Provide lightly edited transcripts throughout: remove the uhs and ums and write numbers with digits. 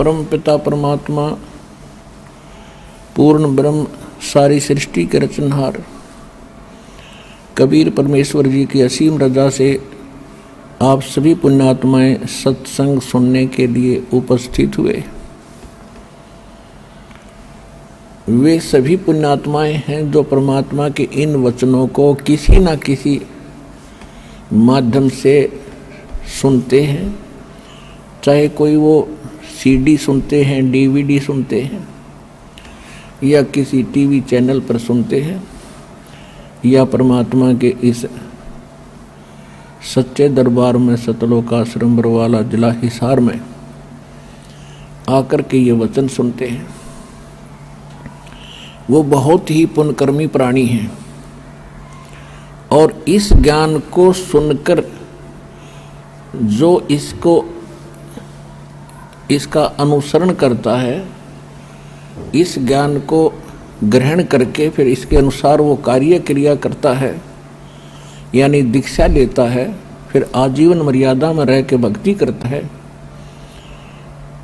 परम पिता परमात्मा पूर्ण ब्रह्म सारी सृष्टि के रचनहार कबीर परमेश्वर जी की असीम रजा से आप सभी पुण्यात्माएं सत्संग सुनने के लिए उपस्थित हुए। वे सभी पुण्यात्माएं हैं जो परमात्मा के इन वचनों को किसी न किसी माध्यम से सुनते हैं, चाहे कोई वो सीडी सुनते हैं, डीवीडी सुनते हैं, या किसी टीवी चैनल पर सुनते हैं, या परमात्मा के इस सच्चे दरबार में सतलोकाश्रम बरवाला जिला हिसार में आकर के ये वचन सुनते हैं। वो बहुत ही पुण्यकर्मी प्राणी हैं और इस ज्ञान को सुनकर जो इसका अनुसरण करता है, इस ज्ञान को ग्रहण करके फिर इसके अनुसार वो कार्य क्रिया करता है, यानी दीक्षा लेता है, फिर आजीवन मर्यादा में रह के भक्ति करता है,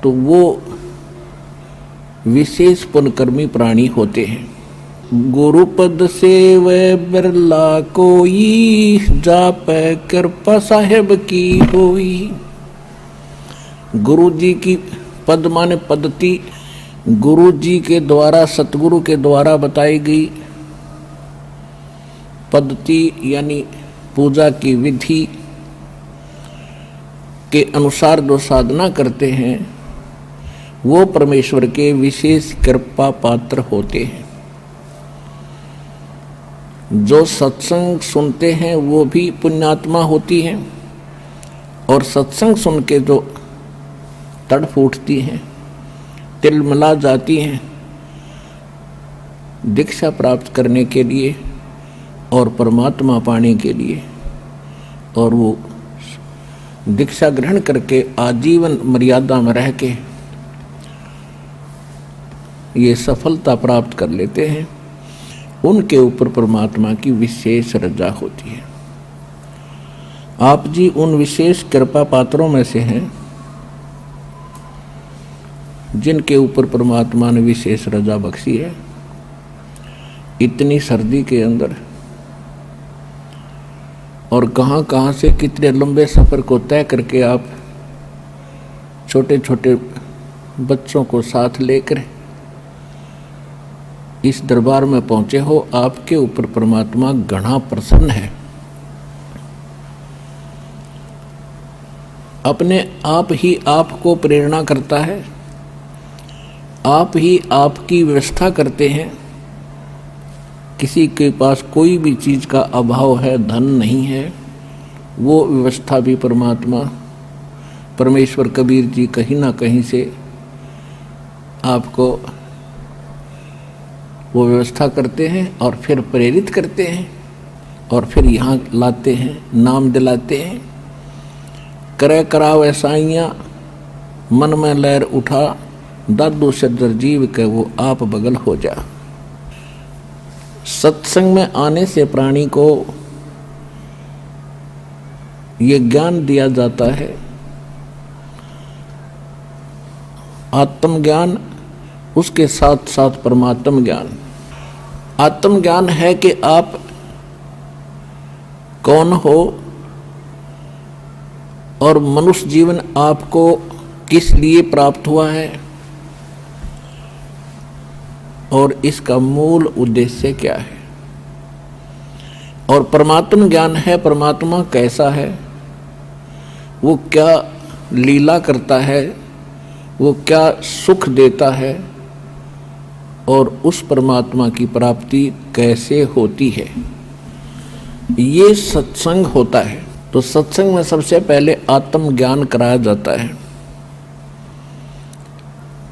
तो वो विशेष पुण्यकर्मी प्राणी होते हैं। गुरुपद से वह बिरला कोई, जापै कृपा साहेब की होई। गुरु जी की पद माने पद्धति, गुरु जी के द्वारा, सतगुरु के द्वारा बताई गई पद्धति यानी पूजा की विधि के अनुसार जो साधना करते हैं वो परमेश्वर के विशेष कृपा पात्र होते हैं। जो सत्संग सुनते हैं वो भी पुण्यात्मा होती हैं और सत्संग सुन के जो तड़फ उठती हैं, तिलमिला जाती हैं दीक्षा प्राप्त करने के लिए और परमात्मा पाने के लिए, और वो दीक्षा ग्रहण करके आजीवन मर्यादा में रह के ये सफलता प्राप्त कर लेते हैं, उनके ऊपर परमात्मा की विशेष रजा होती है। आप जी उन विशेष कृपा पात्रों में से हैं जिनके ऊपर परमात्मा ने विशेष रजा बख्शी है। इतनी सर्दी के अंदर और कहाँ कहाँ से कितने लंबे सफ़र को तय करके आप छोटे छोटे बच्चों को साथ लेकर इस दरबार में पहुँचे हो। आपके ऊपर परमात्मा घना प्रसन्न है। अपने आप ही आपको प्रेरणा करता है, आप ही आपकी व्यवस्था करते हैं। किसी के पास कोई भी चीज़ का अभाव है, धन नहीं है, वो व्यवस्था भी परमात्मा परमेश्वर कबीर जी कहीं ना कहीं से आपको वो व्यवस्था करते हैं और फिर प्रेरित करते हैं और फिर यहाँ लाते हैं, नाम दिलाते हैं। करे कराव ऐसाइयाँ मन में लहर उठा, दादू सज्जर जीव के वो आप बगल हो जा। सत्संग में आने से प्राणी को ये ज्ञान दिया जाता है, आत्मज्ञान, उसके साथ साथ परमात्म ज्ञान। आत्मज्ञान है कि आप कौन हो और मनुष्य जीवन आपको किस लिए प्राप्त हुआ है और इसका मूल उद्देश्य क्या है। और परमात्म ज्ञान है परमात्मा कैसा है, वो क्या लीला करता है, वो क्या सुख देता है और उस परमात्मा की प्राप्ति कैसे होती है, ये सत्संग होता है। तो सत्संग में सबसे पहले आत्मज्ञान कराया जाता है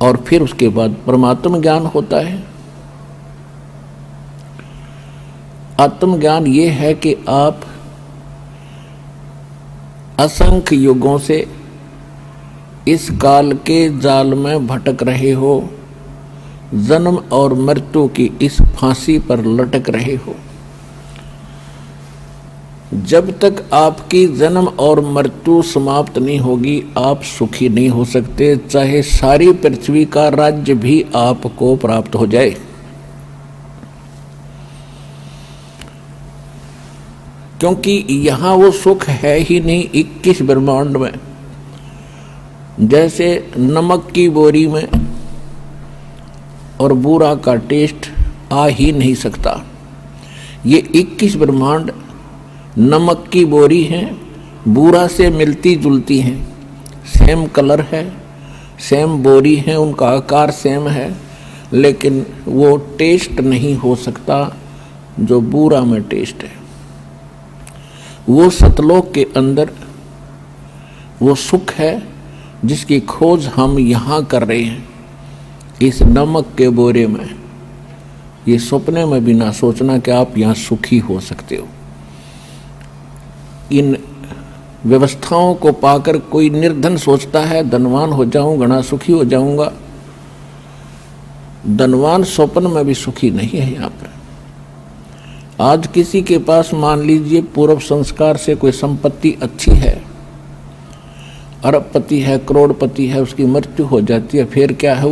और फिर उसके बाद परमात्म ज्ञान होता है। आत्मज्ञान ये है कि आप असंख्य युगों से इस काल के जाल में भटक रहे हो, जन्म और मृत्यु की इस फांसी पर लटक रहे हो। जब तक आपकी जन्म और मृत्यु समाप्त नहीं होगी आप सुखी नहीं हो सकते, चाहे सारी पृथ्वी का राज्य भी आपको प्राप्त हो जाए। क्योंकि यहां वो सुख है ही नहीं 21 ब्रह्मांड में। जैसे नमक की बोरी में और बूरा का टेस्ट आ ही नहीं सकता। ये 21 ब्रह्मांड नमक की बोरी हैं, बूरा से मिलती जुलती हैं, सेम कलर है, सेम बोरी है, उनका आकार सेम है, लेकिन वो टेस्ट नहीं हो सकता जो बूरा में टेस्ट है। वो सतलोक के अंदर वो सुख है जिसकी खोज हम यहाँ कर रहे हैं इस नमक के बोरे में। ये सपने में भी ना सोचना कि आप यहाँ सुखी हो सकते हो। इन व्यवस्थाओं को पाकर कोई निर्धन सोचता है धनवान हो जाऊं, घना सुखी हो जाऊंगा। धनवान स्वप्न में भी सुखी नहीं है। यहाँ पर आज किसी के पास मान लीजिए पूर्व संस्कार से कोई संपत्ति अच्छी है, अरबपति है, करोड़पति है, उसकी मृत्यु हो जाती है, फिर क्या है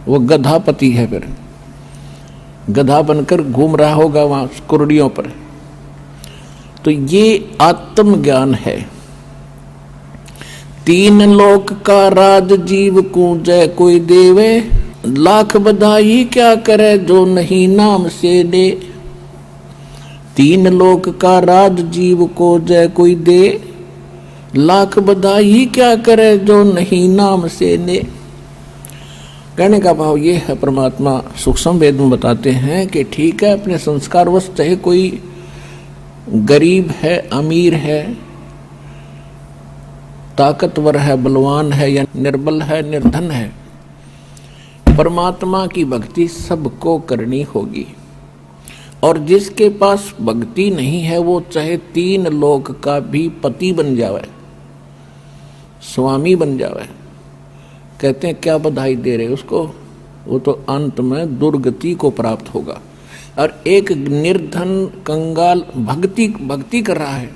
वो गधापति है। फिर गधा बनकर घूम रहा होगा वहां कुर्डियों पर। तो ये आत्मज्ञान है। 3 लोक का राज जीव को जय कोई देवे, लाख बधाई क्या करे जो नहीं नाम से दे। 3 लोक का राज जीव को जय कोई दे, लाख बधाई क्या करे जो नहीं नाम से दे। कहने का भाव ये है, परमात्मा सूक्ष्म वेद में बताते हैं कि ठीक है अपने संस्कारवश चाहे कोई गरीब है, अमीर है, ताकतवर है, बलवान है या निर्बल है, निर्धन है, परमात्मा की भक्ति सबको करनी होगी। और जिसके पास भक्ति नहीं है वो चाहे 3 लोक का भी पति बन जावे, स्वामी बन जावे, कहते हैं क्या बधाई दे रहे उसको, वो तो अंत में दुर्गति को प्राप्त होगा। और एक निर्धन कंगाल भक्ति कर रहा है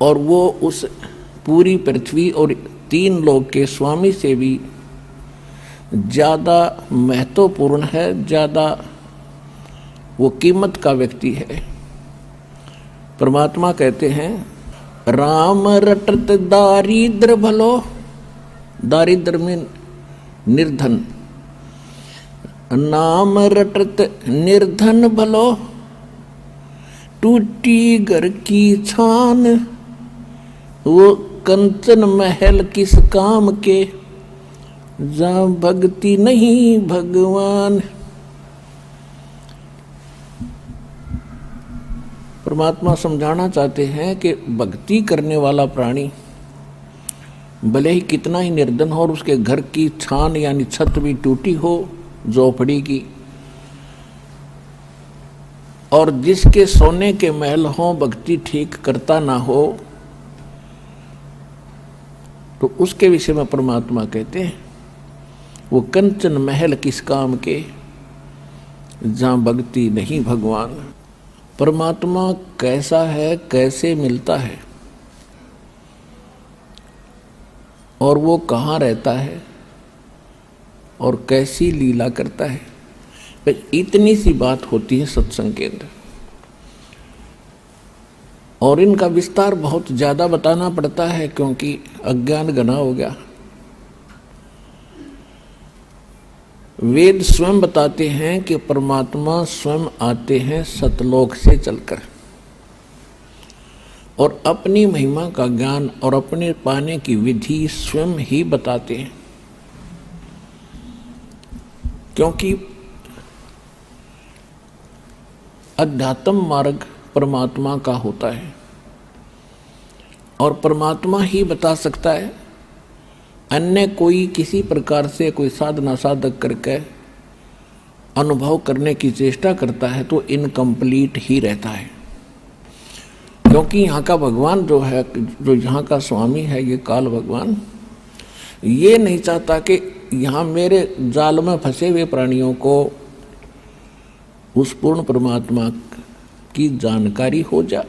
और वो उस पूरी पृथ्वी और 3 लोक के स्वामी से भी ज्यादा महत्वपूर्ण है, ज्यादा वो कीमत का व्यक्ति है। परमात्मा कहते हैं राम रटत दारिद्र भलो, दारिद्र में निर्धन, नाम रटत निर्धन भलो, टूटी घर की छान, वो कंचन महल किस काम के, जहाँ भक्ति नहीं भगवान। परमात्मा समझाना चाहते हैं कि भक्ति करने वाला प्राणी भले ही कितना ही निर्धन हो और उसके घर की छान यानी छत भी टूटी हो झोपड़ी की, और जिसके सोने के महल हो भक्ति ठीक करता ना हो, तो उसके विषय में परमात्मा कहते हैं वो कंचन महल किस काम के, जहां भक्ति नहीं भगवान। परमात्मा कैसा है, कैसे मिलता है और वो कहाँ रहता है और कैसी लीला करता है, बस इतनी सी बात होती है सत्संग के अंदर। और इनका विस्तार बहुत ज़्यादा बताना पड़ता है क्योंकि अज्ञान घना हो गया। वेद स्वयं बताते हैं कि परमात्मा स्वयं आते हैं सतलोक से चलकर और अपनी महिमा का ज्ञान और अपने पाने की विधि स्वयं ही बताते हैं, क्योंकि अध्यात्म मार्ग परमात्मा का होता है और परमात्मा ही बता सकता है। अन्य कोई किसी प्रकार से कोई साधना साधक करके अनुभव करने की चेष्टा करता है तो इनकम्प्लीट ही रहता है, क्योंकि यहाँ का भगवान जो है, जो यहाँ का स्वामी है, ये काल भगवान, ये नहीं चाहता कि यहाँ मेरे जाल में फंसे हुए प्राणियों को उस पूर्ण परमात्मा की जानकारी हो जाए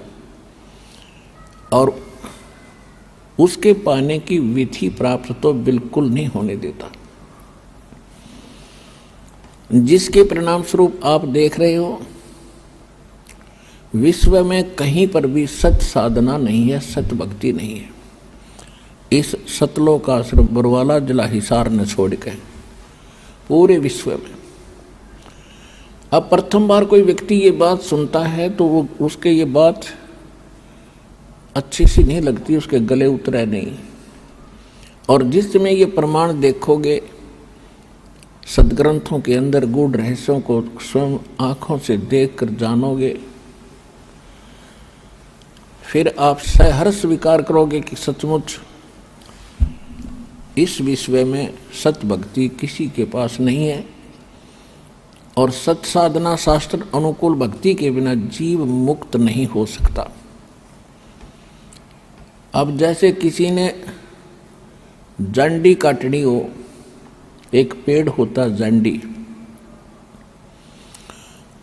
और उसके पाने की विधि प्राप्त तो बिल्कुल नहीं होने देता, जिसके परिणाम स्वरूप आप देख रहे हो विश्व में कहीं पर भी सत साधना नहीं है, सत भक्ति नहीं है। इस सतलोक आश्रम बरवाला जिला हिसार ने छोड़ के पूरे विश्व में। अब प्रथम बार कोई व्यक्ति ये बात सुनता है तो वो उसके ये बात अच्छी सी नहीं लगती, उसके गले उतरे नहीं। और जिस समय ये प्रमाण देखोगे सदग्रंथों के अंदर गूढ़ रहस्यों को स्वयं आंखों से देखकर जानोगे, फिर आप सहर्ष स्वीकार करोगे कि सचमुच इस विश्व में सत भक्ति किसी के पास नहीं है और सत साधना शास्त्र अनुकूल भक्ति के बिना जीव मुक्त नहीं हो सकता। अब जैसे किसी ने जंडी काटनी हो, एक पेड़ होता जंडी,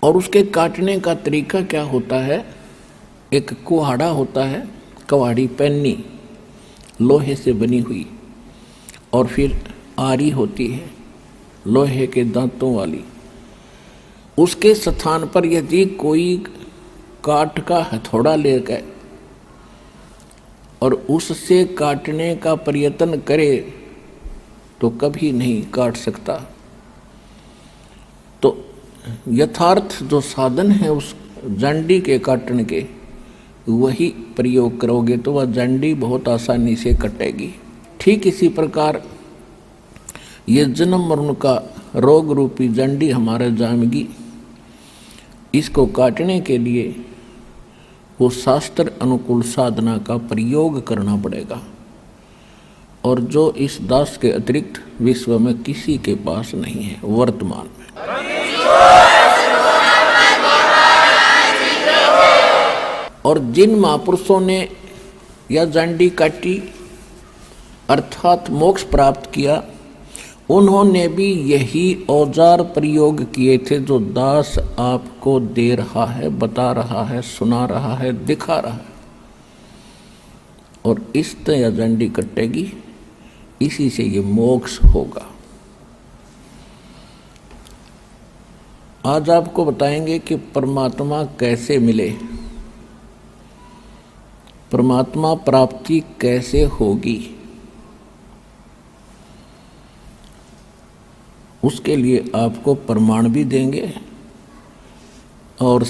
और उसके काटने का तरीका क्या होता है, एक कुहाड़ा होता है, कुहाड़ी पैनी लोहे से बनी हुई, और फिर आरी होती है लोहे के दांतों वाली। उसके स्थान पर यदि कोई काठ का हथौड़ा लेकर और उससे काटने का प्रयत्न करे तो कभी नहीं काट सकता। तो यथार्थ जो साधन है उस जंडी के काटने के, वही प्रयोग करोगे तो वह जंडी बहुत आसानी से कटेगी। ठीक इसी प्रकार ये जन्म मरण का रोग रूपी जंडी हमारे जामगी, इसको काटने के लिए वो शास्त्र अनुकूल साधना का प्रयोग करना पड़ेगा, और जो इस दास के अतिरिक्त विश्व में किसी के पास नहीं है वर्तमान में। और जिन महापुरुषों ने यह जंडी काटी अर्थात मोक्ष प्राप्त किया, उन्होंने भी यही औजार प्रयोग किए थे जो दास आपको दे रहा है, बता रहा है, सुना रहा है, दिखा रहा है। और इस तरह जंडी कटेगी, इसी से ये मोक्ष होगा। आज आपको बताएंगे कि परमात्मा कैसे मिले, परमात्मा प्राप्ति कैसे होगी। उसके लिए आपको प्रमाण भी देंगे और